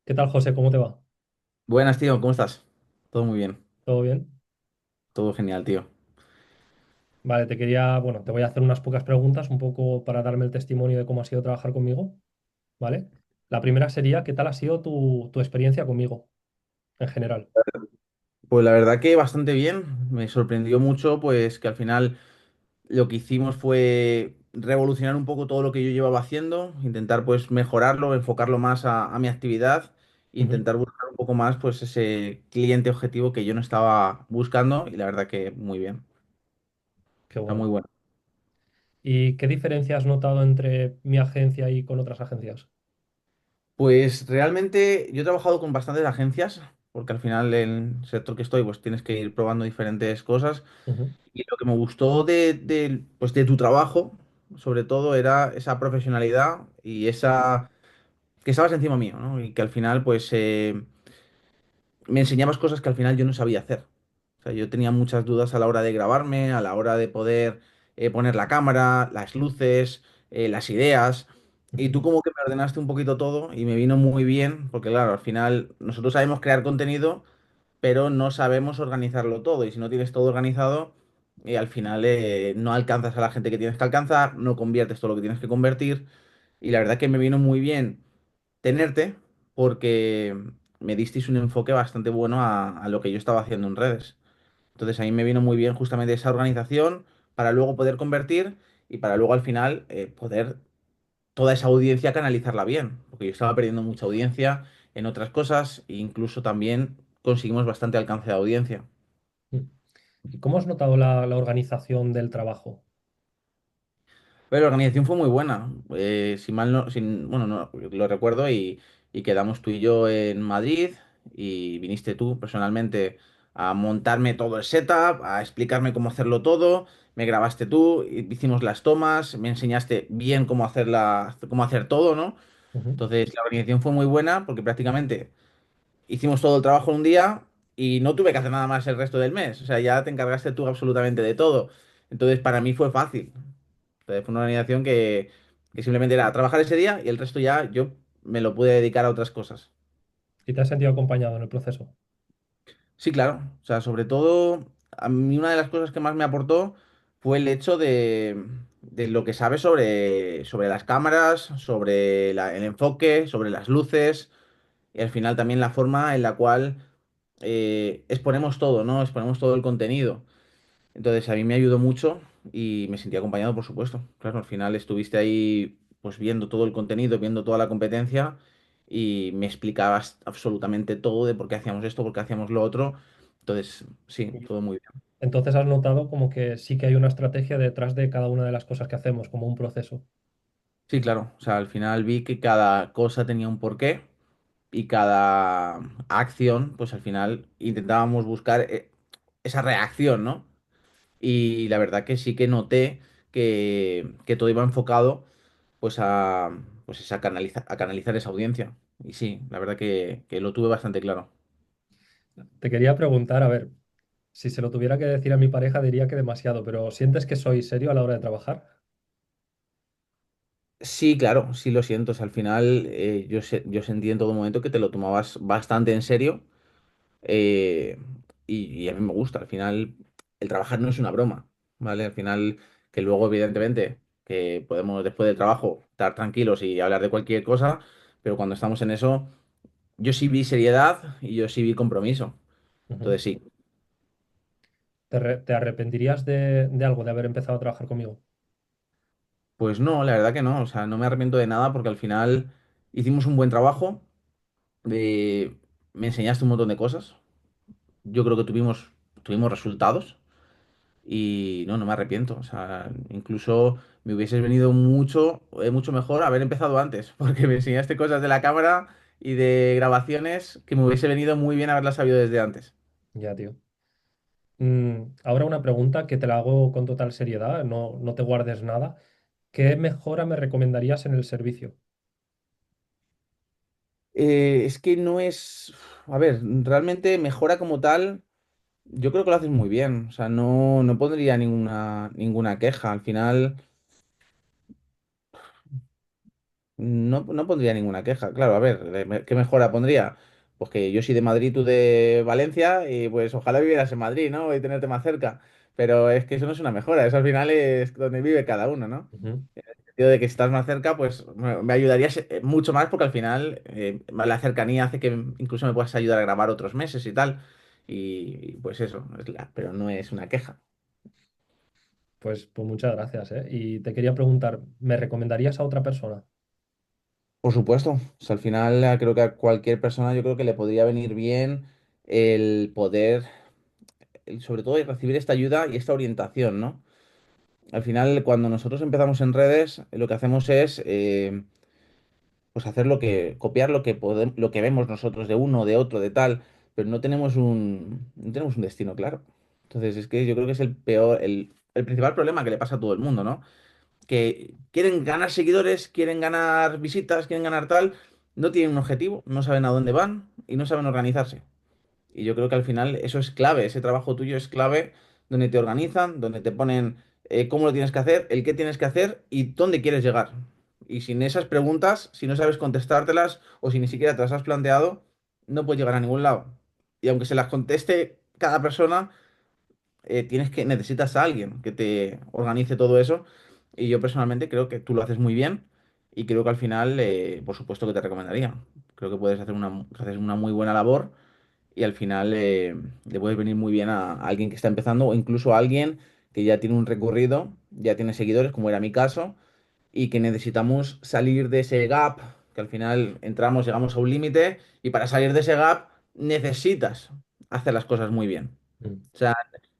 ¿Qué tal, José? ¿Cómo te va? Buenas, tío, ¿cómo estás? Todo muy bien, ¿Todo bien? todo genial, tío. Vale, te voy a hacer unas pocas preguntas un poco para darme el testimonio de cómo ha sido trabajar conmigo, ¿vale? La primera sería, ¿qué tal ha sido tu experiencia conmigo en general? Pues la verdad que bastante bien. Me sorprendió mucho, pues que al final lo que hicimos fue revolucionar un poco todo lo que yo llevaba haciendo, intentar pues mejorarlo, enfocarlo más a mi actividad, e Ujú. intentar buscar un poco más pues ese cliente objetivo que yo no estaba buscando y la verdad que muy bien, Qué está bueno. muy bueno. ¿Y qué diferencia has notado entre mi agencia y con otras agencias? Pues realmente yo he trabajado con bastantes agencias, porque al final en el sector que estoy pues tienes que ir probando diferentes cosas. Ujú, Y lo que me gustó pues de tu trabajo, sobre todo, era esa profesionalidad y esa que estabas encima mío, ¿no? Y que al final, pues, me enseñabas cosas que al final yo no sabía hacer. O sea, yo tenía muchas dudas a la hora de grabarme, a la hora de poder poner la cámara, las luces, las ideas. Y tú ujú, como que me ordenaste un poquito todo y me vino muy bien, porque claro, al final nosotros sabemos crear contenido, pero no sabemos organizarlo todo. Y si no tienes todo organizado, al final no alcanzas a la gente que tienes que alcanzar, no conviertes todo lo que tienes que convertir. Y la verdad que me vino muy bien tenerte porque me disteis un enfoque bastante bueno a lo que yo estaba haciendo en redes. Entonces a mí me vino muy bien justamente esa organización para luego poder convertir y para luego al final poder toda esa audiencia canalizarla bien, porque yo estaba perdiendo mucha audiencia en otras cosas e incluso también conseguimos bastante alcance de audiencia. ujú. ¿Y cómo has notado la organización del trabajo? Pero la organización fue muy buena. Si mal no, bueno, no, lo recuerdo y quedamos tú y yo en Madrid y viniste tú personalmente a montarme todo el setup, a explicarme cómo hacerlo todo. Me grabaste tú, hicimos las tomas, me enseñaste bien cómo hacer todo, ¿no? Ujú. Entonces la organización fue muy buena porque prácticamente hicimos todo el trabajo en un día y no tuve que hacer nada más el resto del mes. O sea, ya te encargaste tú absolutamente de todo. Entonces, para mí fue fácil. Entonces, fue una organización que simplemente era trabajar ese día y el resto ya yo me lo pude dedicar a otras cosas. ¿Y te has sentido acompañado en el proceso? Sí, claro. O sea, sobre todo, a mí una de las cosas que más me aportó fue el hecho de lo que sabes sobre las cámaras, sobre el enfoque, sobre las luces y al final también la forma en la cual exponemos todo, ¿no? Exponemos todo el contenido. Entonces a mí me ayudó mucho y me sentí acompañado, por supuesto. Claro, al final estuviste ahí pues viendo todo el contenido, viendo toda la competencia y me explicabas absolutamente todo de por qué hacíamos esto, por qué hacíamos lo otro. Entonces, sí, Y todo muy bien. entonces has notado como que sí que hay una estrategia detrás de cada una de las cosas que hacemos, como un proceso. Sí, claro. O sea, al final vi que cada cosa tenía un porqué y cada acción, pues al final intentábamos buscar esa reacción, ¿no? Y la verdad que sí que noté que todo iba enfocado pues a canalizar esa audiencia. Y sí, la verdad que lo tuve bastante claro. Te quería preguntar, a ver, si se lo tuviera que decir a mi pareja diría que demasiado, pero ¿sientes que soy serio a la hora de trabajar? Sí, claro, sí lo siento. O sea, al final yo sentí en todo momento que te lo tomabas bastante en serio eh, y a mí me gusta. Al final el trabajar no es una broma, ¿vale? Al final que luego evidentemente que podemos después del trabajo estar tranquilos y hablar de cualquier cosa, pero cuando estamos en eso yo sí vi seriedad y yo sí vi compromiso. Ujú. Entonces sí. ¿Te arrepentirías de algo, de haber empezado a trabajar conmigo? Pues no, la verdad que no. O sea, no me arrepiento de nada porque al final hicimos un buen trabajo. eh, Me enseñaste un montón de cosas. Yo creo que tuvimos resultados y no, no me arrepiento. O sea, incluso me hubiese venido mucho mejor haber empezado antes porque me enseñaste cosas de la cámara y de grabaciones que me hubiese venido muy bien haberlas sabido desde antes. Ya, tío. Ahora una pregunta que te la hago con total seriedad, no, no te guardes nada. ¿Qué mejora me recomendarías en el servicio? Es que no es. A ver, realmente mejora como tal. Yo creo que lo haces muy bien, o sea, no pondría ninguna queja. Al final, No, no pondría ninguna queja. Claro, a ver, ¿qué mejora pondría? Pues que yo soy de Madrid, tú de Valencia, y pues ojalá vivieras en Madrid, ¿no? Y tenerte más cerca. Pero es que eso no es una mejora, eso al final es donde vive cada uno, ¿no? Ujú. En el sentido de que si estás más cerca, pues me ayudaría mucho más porque al final la cercanía hace que incluso me puedas ayudar a grabar otros meses y tal. Y pues eso, pero no es una queja. Pues muchas gracias, ¿eh? Y te quería preguntar, ¿me recomendarías a otra persona? Por supuesto, o sea, al final creo que a cualquier persona yo creo que le podría venir bien el poder, sobre todo, recibir esta ayuda y esta orientación, ¿no? Al final, cuando nosotros empezamos en redes, lo que hacemos es pues hacer copiar lo que podemos, lo que vemos nosotros de uno, de otro, de tal, pero no tenemos un destino claro. Entonces, es que yo creo que es el peor, el principal problema que le pasa a todo el mundo, ¿no? Que quieren ganar seguidores, quieren ganar visitas, quieren ganar tal, no tienen un objetivo, no saben a dónde van y no saben organizarse. Y yo creo que al final eso es clave, ese trabajo tuyo es clave, donde te organizan, donde te ponen cómo lo tienes que hacer, el qué tienes que hacer y dónde quieres llegar. Y sin esas preguntas, si no sabes contestártelas o si ni siquiera te las has planteado, no puedes llegar a ningún lado. Y aunque se las conteste cada persona, necesitas a alguien que te organice todo eso. Y yo personalmente creo que tú lo haces muy bien y creo que al final, por supuesto que te recomendaría. Creo que puedes hacer una muy buena labor y al final le puedes venir muy bien a alguien que está empezando o incluso a alguien que ya tiene un recorrido, ya tiene seguidores, como era mi caso, y que necesitamos salir de ese gap, que al final entramos, llegamos a un límite y para salir de ese gap necesitas hacer las cosas muy bien. Mm. O sea,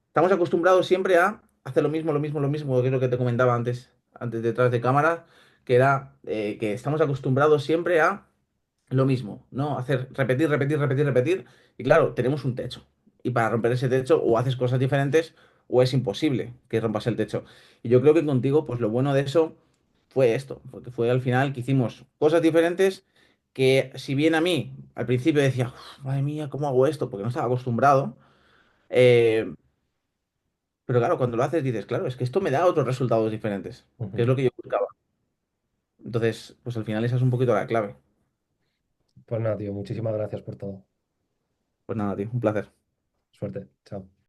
estamos acostumbrados siempre a hacer lo mismo, lo mismo, lo mismo, que es lo que te comentaba antes detrás de cámara, que era que estamos acostumbrados siempre a lo mismo, ¿no? Hacer, repetir, repetir, repetir, repetir. Y claro, tenemos un techo. Y para romper ese techo, o haces cosas diferentes, o es imposible que rompas el techo. Y yo creo que contigo, pues lo bueno de eso fue esto, porque fue al final que hicimos cosas diferentes que si bien a mí al principio decía, "Uf, madre mía, ¿cómo hago esto?" Porque no estaba acostumbrado. eh, pero claro, cuando lo haces dices, claro, es que esto me da otros resultados diferentes, que es Ujú. lo que yo buscaba. Entonces, pues al final esa es un poquito la clave. Pues nada, tío, muchísimas gracias por todo. Pues nada, tío, un placer. Suerte. Chao.